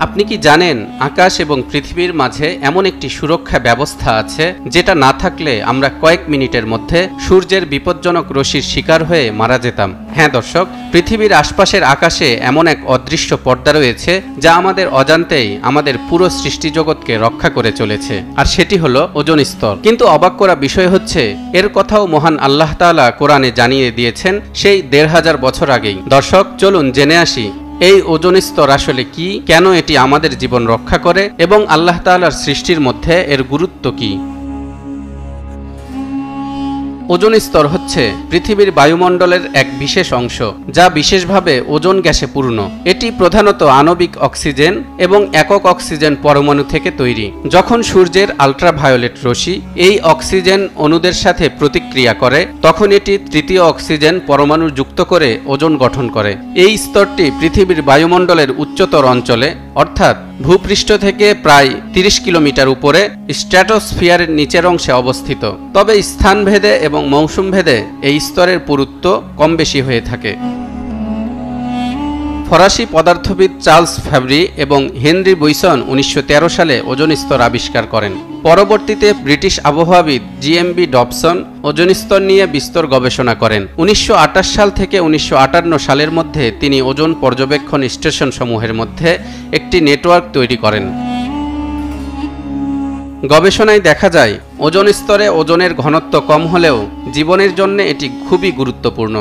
আপনি কি জানেন আকাশ এবং পৃথিবীর মাঝে এমন একটি সুরক্ষা ব্যবস্থা আছে যেটা না থাকলে আমরা কয়েক মিনিটের মধ্যে সূর্যের বিপজ্জনক রশ্মির শিকার হয়ে মারা যেতাম? হ্যাঁ দর্শক, পৃথিবীর আশপাশের আকাশে এমন এক অদৃশ্য পর্দা রয়েছে যা আমাদের অজান্তেই আমাদের পুরো সৃষ্টিজগৎকে রক্ষা করে চলেছে, আর সেটি হলো ওজোন স্তর। কিন্তু অবাক করা বিষয় হচ্ছে এর কথাও মহান আল্লাহ তাআলা কোরআনে জানিয়ে দিয়েছেন সেই ১৫০০ বছর আগেই। দর্শক, চলুন জেনে আসি এই ওজোন স্তর আসলে কি, কেন এটি আমাদের জীবন রক্ষা করে এবং আল্লাহ তাআলার সৃষ্টির মধ্যে এর গুরুত্ব কি। ওজোন স্তর হচ্ছে পৃথিবীর বায়ুমণ্ডলের এক বিশেষ অংশ যা বিশেষভাবে ওজোন গ্যাসে পূর্ণ। এটি প্রধানত আণবিক অক্সিজেন এবং একক অক্সিজেন পরমাণু থেকে তৈরি। যখন সূর্যের আল্ট্রাভায়োলেট রশ্মি এই অক্সিজেন অণুদের সাথে প্রতিক্রিয়া করে তখন এটি তৃতীয় অক্সিজেন পরমাণু যুক্ত করে ওজোন গঠন করে। এই স্তরটি পৃথিবীর বায়ুমণ্ডলের উচ্চতর অঞ্চলে অর্থাৎ ভূপৃষ্ঠ থেকে প্রায় ৩০ কিলোমিটার উপরে স্ট্র্যাটোস্ফিয়ারের নিচের অংশে অবস্থিত। তবে স্থানভেদে এবং মৌসুম ভেদে এই স্তরের পুরুত্ব কম বেশি হয়ে থাকে। ফরাসি পদার্থবিদ চার্লস ফ্যাব্রি এবং হেনরি বুইসন ১৯১৩ সালে ওজোন স্তর আবিষ্কার করেন। পরবর্তীতে ব্রিটিশ আবহাওয়াবিদ জিএমবি ডবসন ওজোন স্তর নিয়ে বিস্তর গবেষণা করেন। ১৯২৮ সাল থেকে ১৯৫৮ সালের মধ্যে তিনি ওজোন পর্যবেক্ষণ স্টেশন সমূহের মধ্যে একটি নেটওয়ার্ক তৈরি করেন। গবেষণায় দেখা যায় ওজোন স্তরে ওজনের ঘনত্ব কম হলেও জীবনের জন্য এটি খুবই গুরুত্বপূর্ণ।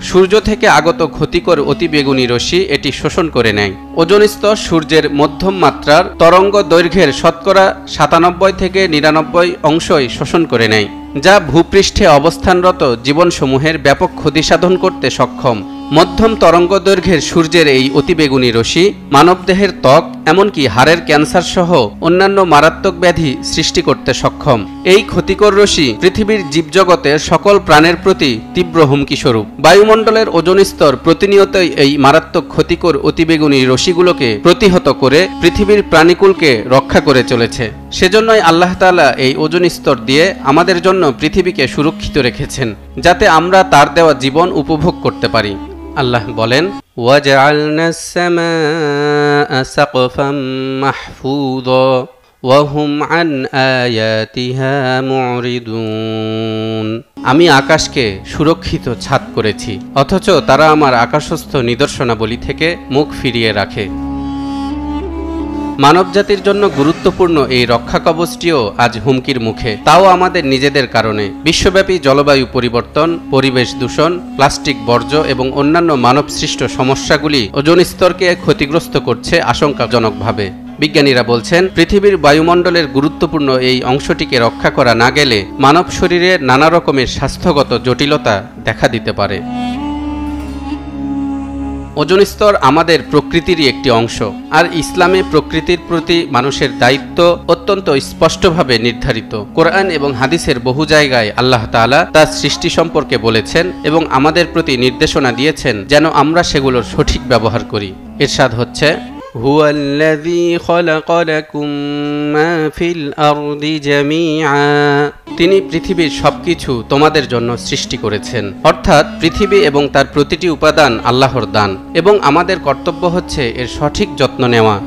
সূর্য থেকে আগত ক্ষতিকর অতিবেগুনি রশ্মি এটি শোষণ করে নেয়। ওজোন স্তর সূর্যের মধ্যম মাত্রার তরঙ্গ দৈর্ঘ্যের শতকরা ৯৭ থেকে ৯৯ অংশই শোষণ করে নেয়, যা ভূপৃষ্ঠে অবস্থানরত জীবনসমূহের ব্যাপক ক্ষতি সাধন করতে সক্ষম। মধ্যম তরঙ্গ দৈর্ঘ্যের সূর্যের এই অতিবেগুনি রশ্মি মানবদেহের ত্বক এমনকি হাড়ের ক্যান্সার সহ অন্যান্য মারাত্মক ব্যাধি সৃষ্টি করতে সক্ষম। এই ক্ষতিকর রশ্মি পৃথিবীর জীবজগতের সকল প্রাণের প্রতি তীব্র হুমকি স্বরূপ। বায়ুমণ্ডলের ওজোন স্তর প্রতিনিয়তই এই মারাত্মক ক্ষতিকর অতিবেগুনি রশ্মিগুলোকে প্রতিহত করে পৃথিবীর প্রাণীকুলকে রক্ষা করে চলেছে। সেজন্যই আল্লাহ তাআলা এই ওজোন স্তর দিয়ে আমাদের জন্য পৃথিবীকে সুরক্ষিত রেখেছেন, যাতে আমরা তার দেওয়া জীবন উপভোগ করতে পারি। আল্লাহ বলেন, ওয়াজআলনাস সামাআ সাকফাম মাহফুযা ওয়া হুম আন আয়াতিহা মুরিদুন। আমি আকাশকে সুরক্ষিত ছাদ করেছি, অথচ তারা আমার আকাশস্থ নিদর্শনাবলী থেকে মুখ ফিরিয়ে রাখে। মানবজাতির জন্য গুরুত্বপূর্ণ এই রক্ষা কবচটিও আজ হুমকির মুখে, তাও আমাদের নিজেদের কারণে। বিশ্বব্যাপী জলবায়ু পরিবর্তন, পরিবেশ দূষণ, প্লাস্টিক বর্জ্য এবং অন্যান্য মানবসৃষ্ট সমস্যাগুলি ওজোন স্তরকে ক্ষতিগ্রস্ত করছে আশঙ্কাজনকভাবে। বিজ্ঞানীরা বলছেন, পৃথিবীর বায়ুমণ্ডলের গুরুত্বপূর্ণ এই অংশটিকে রক্ষা করা না গেলে মানব শরীরে নানা রকমের স্বাস্থ্যগত জটিলতা দেখা দিতে পারে। ওজোন স্তর আমাদের প্রকৃতিরই একটি অংশ, আর ইসলামে প্রকৃতির প্রতি মানুষের দায়িত্ব অত্যন্ত স্পষ্টভাবে নির্ধারিত। কোরআন এবং হাদিসের বহু জায়গায় আল্লাহ তাআলা তার সৃষ্টি সম্পর্কে বলেছেন এবং আমাদের প্রতি নির্দেশনা দিয়েছেন যেন আমরা সেগুলোর সঠিক ব্যবহার করি। ইরশাদ হচ্ছে, হুয়াল্লাযী খালাকা লাকুম মা ফিল আরদি জামিআ। তিনি পৃথিবীর সবকিছু তোমাদের জন্য সৃষ্টি করেছেন। অর্থাৎ পৃথিবী এবং তার প্রতিটি উপাদান আল্লাহর দান এবং আমাদের কর্তব্য হচ্ছে এর সঠিক যত্ন নেওয়া।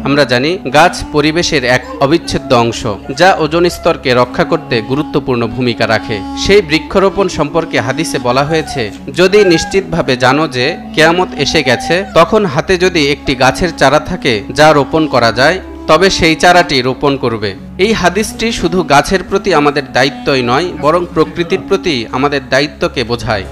আমরা জানি গাছ পরিবেশের এক অবিচ্ছেদ্য অংশ যা ওজোন স্তরকে রক্ষা করতে গুরুত্বপূর্ণ ভূমিকা রাখে। সেই বৃক্ষরোপণ সম্পর্কে হাদিসে বলা হয়েছে, যদি নিশ্চিতভাবে জানো যে কিয়ামত এসে গেছে, তখন হাতে যদি একটি গাছের চারা থাকে যা রোপণ করা যায়, তবে সেই চারাটি রোপণ করবে। এই হাদিসটি শুধু গাছের প্রতি আমাদের দায়িত্বই নয়, বরং প্রকৃতির প্রতি আমাদের দায়িত্বকে বোঝায়।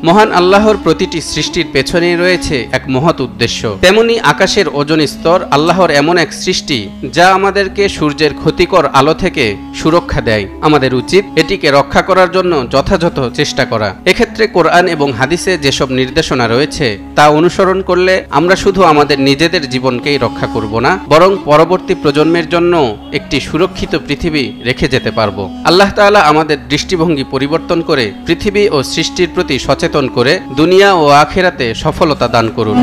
মহান আল্লাহর প্রতিটি সৃষ্টির পেছনেই রয়েছে এক মহৎ উদ্দেশ্য। তেমনি আকাশের ওজোন স্তর আল্লাহর এমন এক সৃষ্টি যা আমাদেরকে সূর্যের ক্ষতিকর আলো থেকে সুরক্ষা দেয়। আমাদের উচিত এটিকে রক্ষা করার জন্য যথাযথ চেষ্টা করা। এক্ষেত্রে কোরআন এবং হাদিসে যেসব নির্দেশনা রয়েছে তা অনুসরণ করলে আমরা শুধু আমাদের নিজেদের জীবনকেই রক্ষা করব না, বরং পরবর্তী প্রজন্মের জন্য একটি সুরক্ষিত পৃথিবী রেখে যেতে পারব। আল্লাহ তাআলা আমাদের দৃষ্টিভঙ্গি পরিবর্তন করে পৃথিবী ও সৃষ্টির প্রতি সচেতন করে দুনিয়া ও আখিরাতে সফলতা দান করুন।